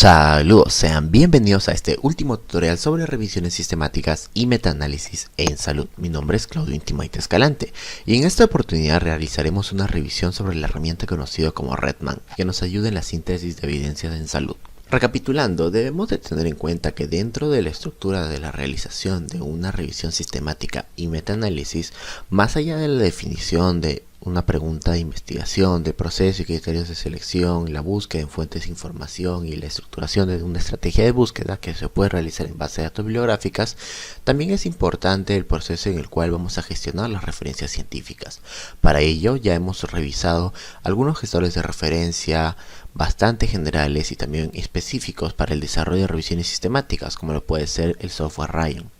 Saludos, sean bienvenidos a este último tutorial sobre revisiones sistemáticas y metaanálisis en salud. Mi nombre es Claudio Intimaite Escalante y en esta oportunidad realizaremos una revisión sobre la herramienta conocida como Redman, que nos ayuda en la síntesis de evidencias en salud. Recapitulando, debemos de tener en cuenta que dentro de la estructura de la realización de una revisión sistemática y metaanálisis, más allá de la definición de una pregunta de investigación, de proceso y criterios de selección, la búsqueda en fuentes de información y la estructuración de una estrategia de búsqueda que se puede realizar en base a datos bibliográficas, también es importante el proceso en el cual vamos a gestionar las referencias científicas. Para ello ya hemos revisado algunos gestores de referencia bastante generales y también específicos para el desarrollo de revisiones sistemáticas, como lo puede ser el software Ryan.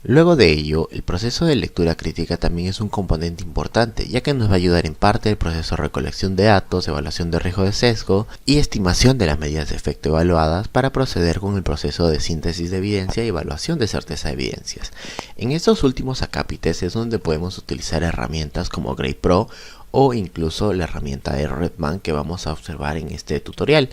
Luego de ello, el proceso de lectura crítica también es un componente importante, ya que nos va a ayudar en parte el proceso de recolección de datos, evaluación de riesgo de sesgo y estimación de las medidas de efecto evaluadas para proceder con el proceso de síntesis de evidencia y evaluación de certeza de evidencias. En estos últimos acápites es donde podemos utilizar herramientas como GradePro o incluso la herramienta de Redman que vamos a observar en este tutorial,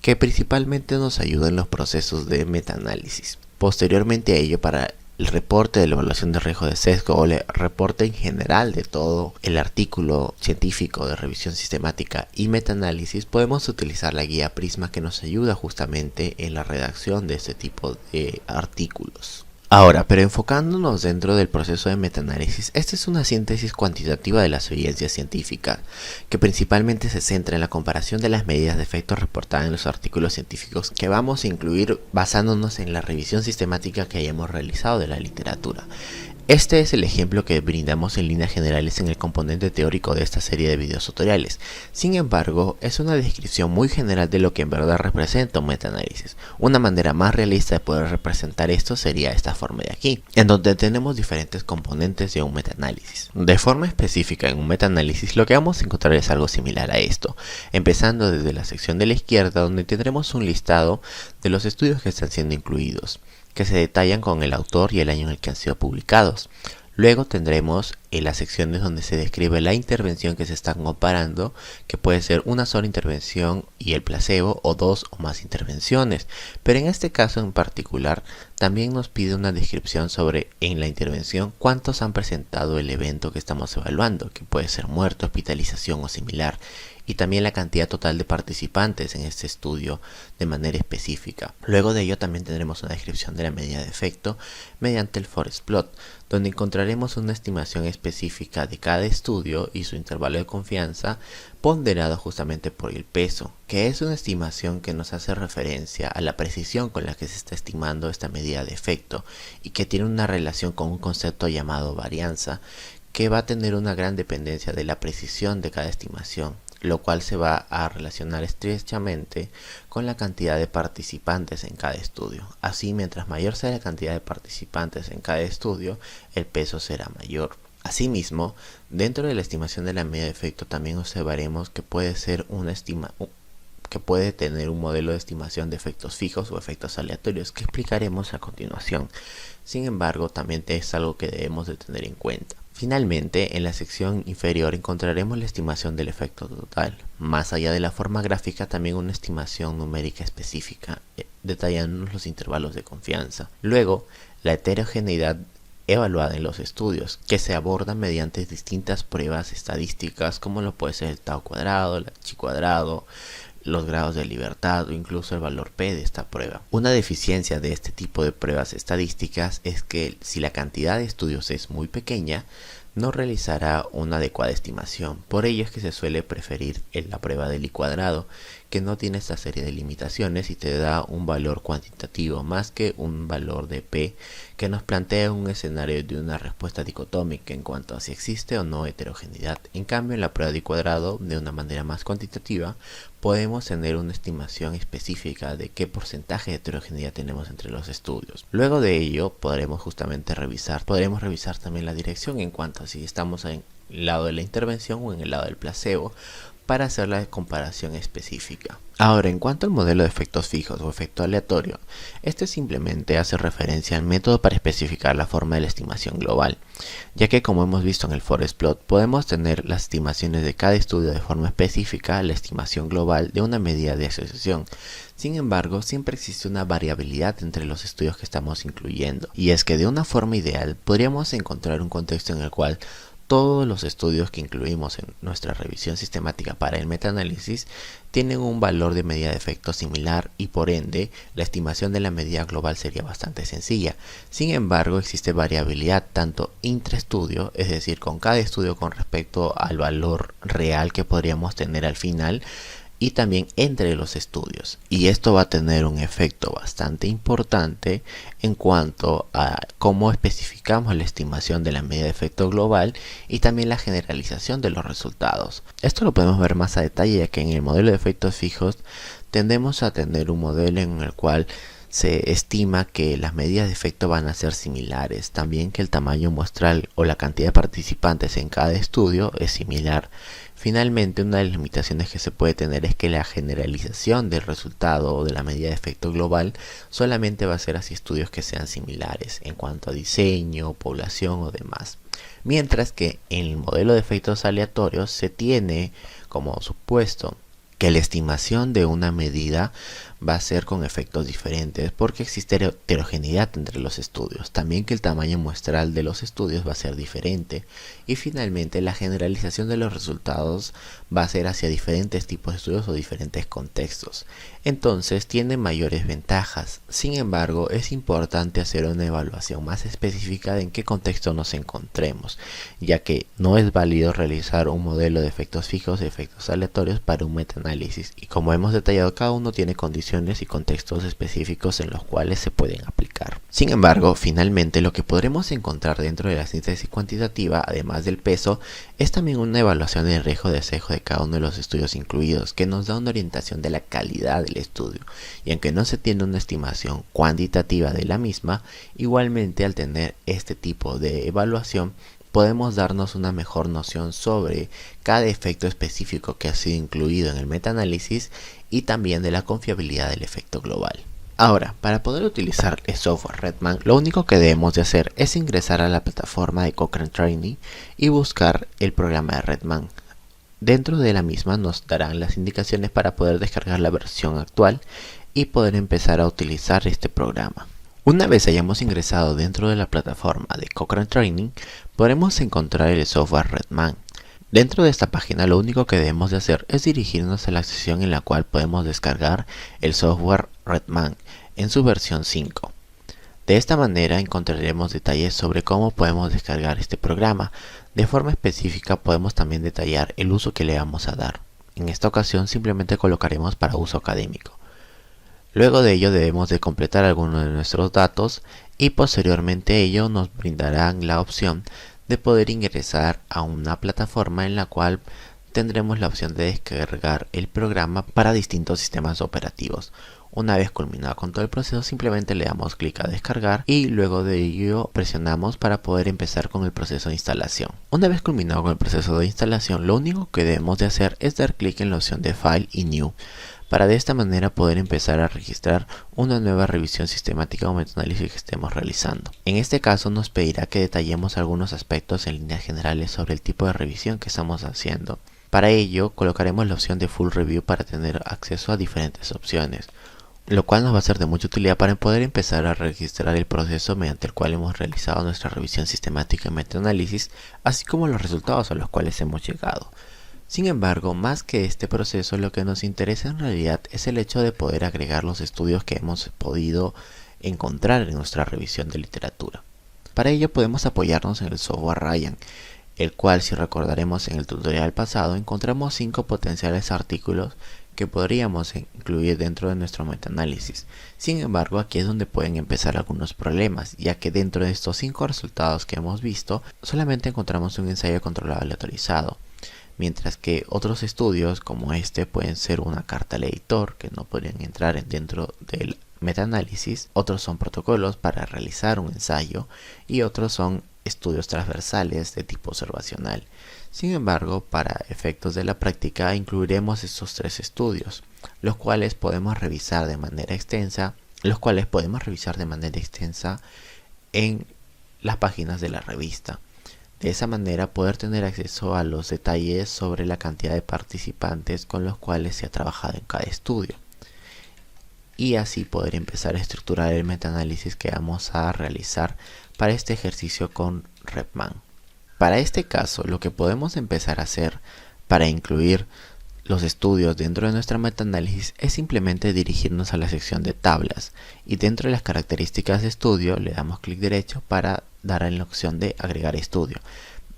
que principalmente nos ayuda en los procesos de metaanálisis. Posteriormente a ello, para el reporte de la evaluación de riesgo de sesgo o el reporte en general de todo el artículo científico de revisión sistemática y metaanálisis, podemos utilizar la guía Prisma que nos ayuda justamente en la redacción de este tipo de artículos. Ahora, pero enfocándonos dentro del proceso de metaanálisis, esta es una síntesis cuantitativa de las evidencias científicas, que principalmente se centra en la comparación de las medidas de efecto reportadas en los artículos científicos que vamos a incluir basándonos en la revisión sistemática que hayamos realizado de la literatura. Este es el ejemplo que brindamos en líneas generales en el componente teórico de esta serie de videos tutoriales. Sin embargo, es una descripción muy general de lo que en verdad representa un metaanálisis. Una manera más realista de poder representar esto sería esta forma de aquí, en donde tenemos diferentes componentes de un metaanálisis. De forma específica, en un metaanálisis lo que vamos a encontrar es algo similar a esto, empezando desde la sección de la izquierda, donde tendremos un listado de los estudios que están siendo incluidos, que se detallan con el autor y el año en el que han sido publicados. Luego tendremos las secciones donde se describe la intervención que se están comparando, que puede ser una sola intervención y el placebo o dos o más intervenciones, pero en este caso en particular también nos pide una descripción sobre en la intervención cuántos han presentado el evento que estamos evaluando, que puede ser muerte, hospitalización o similar, y también la cantidad total de participantes en este estudio de manera específica. Luego de ello también tendremos una descripción de la medida de efecto mediante el Forest Plot, donde encontraremos una estimación específica de cada estudio y su intervalo de confianza ponderado justamente por el peso, que es una estimación que nos hace referencia a la precisión con la que se está estimando esta medida de efecto y que tiene una relación con un concepto llamado varianza, que va a tener una gran dependencia de la precisión de cada estimación, lo cual se va a relacionar estrechamente con la cantidad de participantes en cada estudio. Así, mientras mayor sea la cantidad de participantes en cada estudio, el peso será mayor. Asimismo, dentro de la estimación de la medida de efecto también observaremos que puede ser que puede tener un modelo de estimación de efectos fijos o efectos aleatorios que explicaremos a continuación. Sin embargo, también es algo que debemos de tener en cuenta. Finalmente, en la sección inferior encontraremos la estimación del efecto total. Más allá de la forma gráfica, también una estimación numérica específica, detallándonos los intervalos de confianza. Luego, la heterogeneidad evaluada en los estudios, que se aborda mediante distintas pruebas estadísticas, como lo puede ser el tau cuadrado, el chi cuadrado, los grados de libertad o incluso el valor P de esta prueba. Una deficiencia de este tipo de pruebas estadísticas es que si la cantidad de estudios es muy pequeña, no realizará una adecuada estimación. Por ello es que se suele preferir la prueba del I cuadrado, que no tiene esta serie de limitaciones y te da un valor cuantitativo más que un valor de P, que nos plantea un escenario de una respuesta dicotómica en cuanto a si existe o no heterogeneidad. En cambio, en la prueba de I cuadrado, de una manera más cuantitativa, podemos tener una estimación específica de qué porcentaje de heterogeneidad tenemos entre los estudios. Luego de ello podremos revisar también la dirección en cuanto a si estamos en el lado de la intervención o en el lado del placebo, para hacer la comparación específica. Ahora, en cuanto al modelo de efectos fijos o efecto aleatorio, este simplemente hace referencia al método para especificar la forma de la estimación global, ya que como hemos visto en el forest plot, podemos tener las estimaciones de cada estudio de forma específica, la estimación global de una medida de asociación. Sin embargo, siempre existe una variabilidad entre los estudios que estamos incluyendo, y es que de una forma ideal podríamos encontrar un contexto en el cual todos los estudios que incluimos en nuestra revisión sistemática para el metaanálisis tienen un valor de medida de efecto similar y por ende la estimación de la medida global sería bastante sencilla. Sin embargo, existe variabilidad tanto intraestudio, es decir, con cada estudio con respecto al valor real que podríamos tener al final, y también entre los estudios, y esto va a tener un efecto bastante importante en cuanto a cómo especificamos la estimación de la medida de efecto global y también la generalización de los resultados. Esto lo podemos ver más a detalle, ya que en el modelo de efectos fijos tendemos a tener un modelo en el cual se estima que las medidas de efecto van a ser similares, también que el tamaño muestral o la cantidad de participantes en cada estudio es similar. Finalmente, una de las limitaciones que se puede tener es que la generalización del resultado o de la medida de efecto global solamente va a ser hacia estudios que sean similares en cuanto a diseño, población o demás. Mientras que en el modelo de efectos aleatorios se tiene como supuesto que la estimación de una medida va a ser con efectos diferentes porque existe heterogeneidad entre los estudios, también que el tamaño muestral de los estudios va a ser diferente y finalmente la generalización de los resultados va a ser hacia diferentes tipos de estudios o diferentes contextos. Entonces tiene mayores ventajas. Sin embargo, es importante hacer una evaluación más específica de en qué contexto nos encontremos, ya que no es válido realizar un modelo de efectos fijos y efectos aleatorios para un metaanálisis, y como hemos detallado, cada uno tiene condiciones y contextos específicos en los cuales se pueden aplicar. Sin embargo, finalmente lo que podremos encontrar dentro de la síntesis cuantitativa, además del peso, es también una evaluación del riesgo de sesgo de cada uno de los estudios incluidos, que nos da una orientación de la calidad del estudio. Y aunque no se tiene una estimación cuantitativa de la misma, igualmente al tener este tipo de evaluación podemos darnos una mejor noción sobre cada efecto específico que ha sido incluido en el metaanálisis y también de la confiabilidad del efecto global. Ahora, para poder utilizar el software Redman, lo único que debemos de hacer es ingresar a la plataforma de Cochrane Training y buscar el programa de Redman. Dentro de la misma nos darán las indicaciones para poder descargar la versión actual y poder empezar a utilizar este programa. Una vez hayamos ingresado dentro de la plataforma de Cochrane Training, podremos encontrar el software Redman. Dentro de esta página lo único que debemos de hacer es dirigirnos a la sección en la cual podemos descargar el software Redman en su versión 5. De esta manera encontraremos detalles sobre cómo podemos descargar este programa. De forma específica podemos también detallar el uso que le vamos a dar. En esta ocasión simplemente colocaremos para uso académico. Luego de ello debemos de completar algunos de nuestros datos y posteriormente ello nos brindarán la opción de poder ingresar a una plataforma en la cual tendremos la opción de descargar el programa para distintos sistemas operativos. Una vez culminado con todo el proceso, simplemente le damos clic a descargar y luego de ello presionamos para poder empezar con el proceso de instalación. Una vez culminado con el proceso de instalación, lo único que debemos de hacer es dar clic en la opción de File y New, para de esta manera poder empezar a registrar una nueva revisión sistemática o metaanálisis que estemos realizando. En este caso nos pedirá que detallemos algunos aspectos en líneas generales sobre el tipo de revisión que estamos haciendo. Para ello colocaremos la opción de Full Review para tener acceso a diferentes opciones, lo cual nos va a ser de mucha utilidad para poder empezar a registrar el proceso mediante el cual hemos realizado nuestra revisión sistemática y metaanálisis, así como los resultados a los cuales hemos llegado. Sin embargo, más que este proceso, lo que nos interesa en realidad es el hecho de poder agregar los estudios que hemos podido encontrar en nuestra revisión de literatura. Para ello podemos apoyarnos en el software Ryan, el cual, si recordaremos en el tutorial pasado, encontramos 5 potenciales artículos que podríamos incluir dentro de nuestro metaanálisis. Sin embargo, aquí es donde pueden empezar algunos problemas, ya que dentro de estos 5 resultados que hemos visto, solamente encontramos un ensayo controlado aleatorizado, mientras que otros estudios como este pueden ser una carta al editor que no podrían entrar dentro del metaanálisis, otros son protocolos para realizar un ensayo y otros son estudios transversales de tipo observacional. Sin embargo, para efectos de la práctica incluiremos estos tres estudios, los cuales podemos revisar de manera extensa, en las páginas de la revista. De esa manera poder tener acceso a los detalles sobre la cantidad de participantes con los cuales se ha trabajado en cada estudio. Y así poder empezar a estructurar el metaanálisis que vamos a realizar para este ejercicio con Repman. Para este caso, lo que podemos empezar a hacer para incluir los estudios dentro de nuestra metaanálisis es simplemente dirigirnos a la sección de tablas y dentro de las características de estudio le damos clic derecho para dar en la opción de agregar estudio.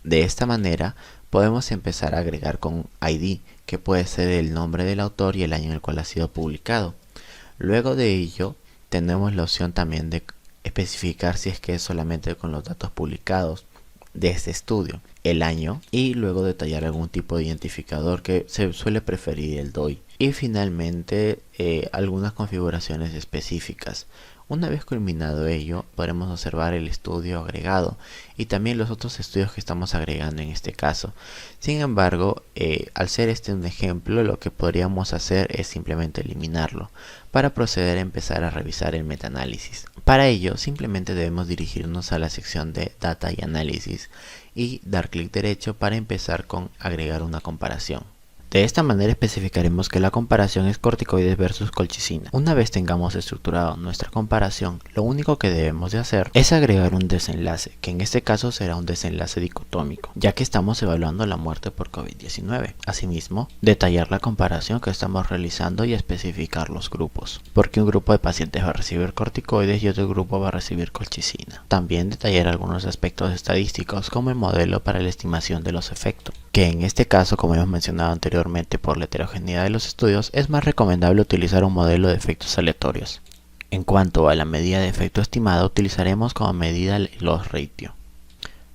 De esta manera podemos empezar a agregar con ID, que puede ser el nombre del autor y el año en el cual ha sido publicado. Luego de ello tenemos la opción también de especificar si es que es solamente con los datos publicados de este estudio, el año, y luego detallar algún tipo de identificador, que se suele preferir el DOI, y finalmente algunas configuraciones específicas. Una vez culminado ello, podremos observar el estudio agregado y también los otros estudios que estamos agregando en este caso. Sin embargo, al ser este un ejemplo, lo que podríamos hacer es simplemente eliminarlo para proceder a empezar a revisar el metaanálisis. Para ello, simplemente debemos dirigirnos a la sección de Data y Análisis y dar clic derecho para empezar con agregar una comparación. De esta manera especificaremos que la comparación es corticoides versus colchicina. Una vez tengamos estructurado nuestra comparación, lo único que debemos de hacer es agregar un desenlace, que en este caso será un desenlace dicotómico, ya que estamos evaluando la muerte por COVID-19. Asimismo, detallar la comparación que estamos realizando y especificar los grupos, porque un grupo de pacientes va a recibir corticoides y otro grupo va a recibir colchicina. También detallar algunos aspectos estadísticos como el modelo para la estimación de los efectos, que en este caso, como hemos mencionado anteriormente, por la heterogeneidad de los estudios, es más recomendable utilizar un modelo de efectos aleatorios. En cuanto a la medida de efecto estimado, utilizaremos como medida el loss ratio.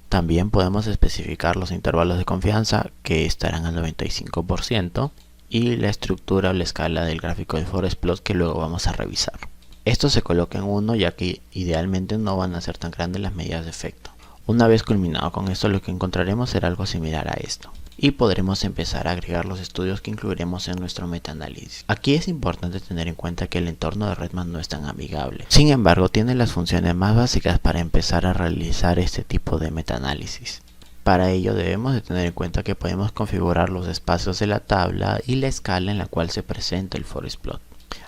También podemos especificar los intervalos de confianza, que estarán al 95%, y la estructura o la escala del gráfico de forest plot, que luego vamos a revisar. Esto se coloca en 1, ya que idealmente no van a ser tan grandes las medidas de efecto. Una vez culminado con esto, lo que encontraremos será algo similar a esto, y podremos empezar a agregar los estudios que incluiremos en nuestro metaanálisis. Aquí es importante tener en cuenta que el entorno de Repman no es tan amigable. Sin embargo, tiene las funciones más básicas para empezar a realizar este tipo de metaanálisis. Para ello debemos de tener en cuenta que podemos configurar los espacios de la tabla y la escala en la cual se presenta el forest plot.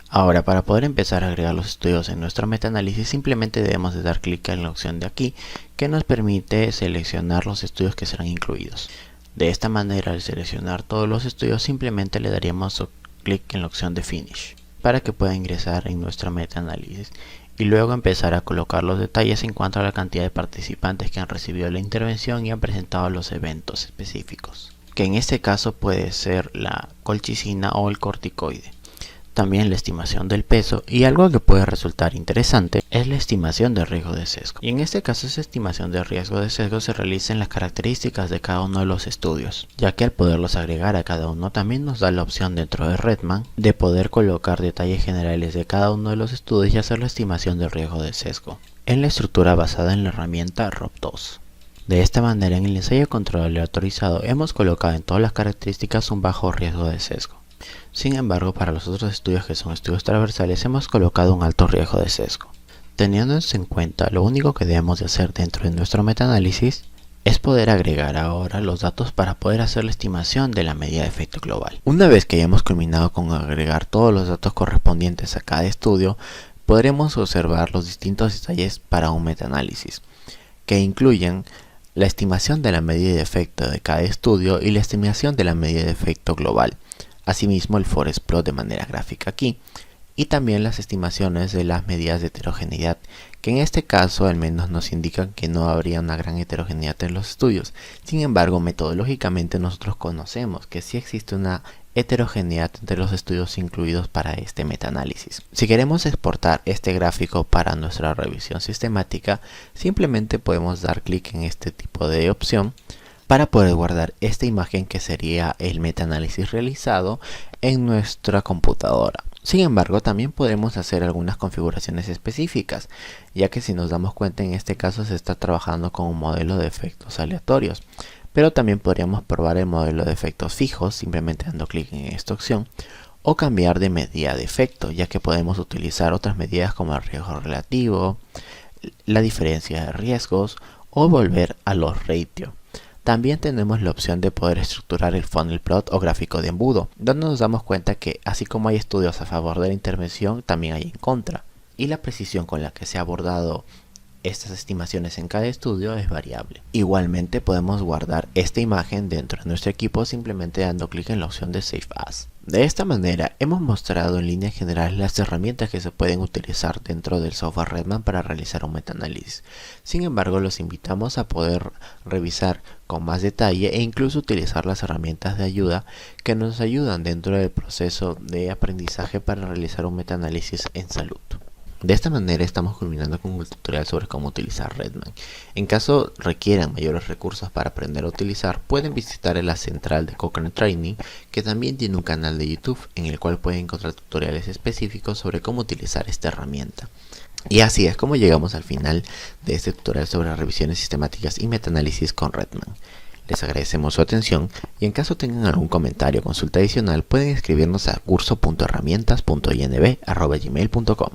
Ahora, para poder empezar a agregar los estudios en nuestro metaanálisis, simplemente debemos de dar clic en la opción de aquí, que nos permite seleccionar los estudios que serán incluidos. De esta manera, al seleccionar todos los estudios, simplemente le daríamos clic en la opción de Finish para que pueda ingresar en nuestro metaanálisis y luego empezar a colocar los detalles en cuanto a la cantidad de participantes que han recibido la intervención y han presentado los eventos específicos, que en este caso puede ser la colchicina o el corticoide. También la estimación del peso, y algo que puede resultar interesante es la estimación de riesgo de sesgo. Y en este caso esa estimación de riesgo de sesgo se realiza en las características de cada uno de los estudios, ya que al poderlos agregar a cada uno también nos da la opción dentro de Repman de poder colocar detalles generales de cada uno de los estudios y hacer la estimación del riesgo de sesgo en la estructura basada en la herramienta ROP2. De esta manera, en el ensayo de control aleatorizado hemos colocado en todas las características un bajo riesgo de sesgo. Sin embargo, para los otros estudios que son estudios transversales hemos colocado un alto riesgo de sesgo. Teniendo esto en cuenta, lo único que debemos de hacer dentro de nuestro metaanálisis es poder agregar ahora los datos para poder hacer la estimación de la medida de efecto global. Una vez que hayamos culminado con agregar todos los datos correspondientes a cada estudio, podremos observar los distintos detalles para un metaanálisis, que incluyen la estimación de la medida de efecto de cada estudio y la estimación de la medida de efecto global. Asimismo, el forest plot de manera gráfica aquí, y también las estimaciones de las medidas de heterogeneidad, que en este caso al menos nos indican que no habría una gran heterogeneidad en los estudios. Sin embargo, metodológicamente nosotros conocemos que sí existe una heterogeneidad entre los estudios incluidos para este metaanálisis. Si queremos exportar este gráfico para nuestra revisión sistemática, simplemente podemos dar clic en este tipo de opción para poder guardar esta imagen, que sería el metaanálisis realizado en nuestra computadora. Sin embargo, también podemos hacer algunas configuraciones específicas, ya que si nos damos cuenta en este caso se está trabajando con un modelo de efectos aleatorios. Pero también podríamos probar el modelo de efectos fijos simplemente dando clic en esta opción, o cambiar de medida de efecto, ya que podemos utilizar otras medidas como el riesgo relativo, la diferencia de riesgos o volver a los ratio. También tenemos la opción de poder estructurar el funnel plot o gráfico de embudo, donde nos damos cuenta que así como hay estudios a favor de la intervención, también hay en contra. Y la precisión con la que se ha abordado estas estimaciones en cada estudio es variable. Igualmente podemos guardar esta imagen dentro de nuestro equipo simplemente dando clic en la opción de Save As. De esta manera hemos mostrado en líneas generales las herramientas que se pueden utilizar dentro del software Redman para realizar un metaanálisis. Sin embargo, los invitamos a poder revisar con más detalle e incluso utilizar las herramientas de ayuda que nos ayudan dentro del proceso de aprendizaje para realizar un metaanálisis en salud. De esta manera estamos culminando con un tutorial sobre cómo utilizar Redman. En caso requieran mayores recursos para aprender a utilizar, pueden visitar la central de Cochrane Training, que también tiene un canal de YouTube en el cual pueden encontrar tutoriales específicos sobre cómo utilizar esta herramienta. Y así es como llegamos al final de este tutorial sobre revisiones sistemáticas y metaanálisis con Redman. Les agradecemos su atención y en caso tengan algún comentario o consulta adicional pueden escribirnos a curso.herramientas.inb@gmail.com.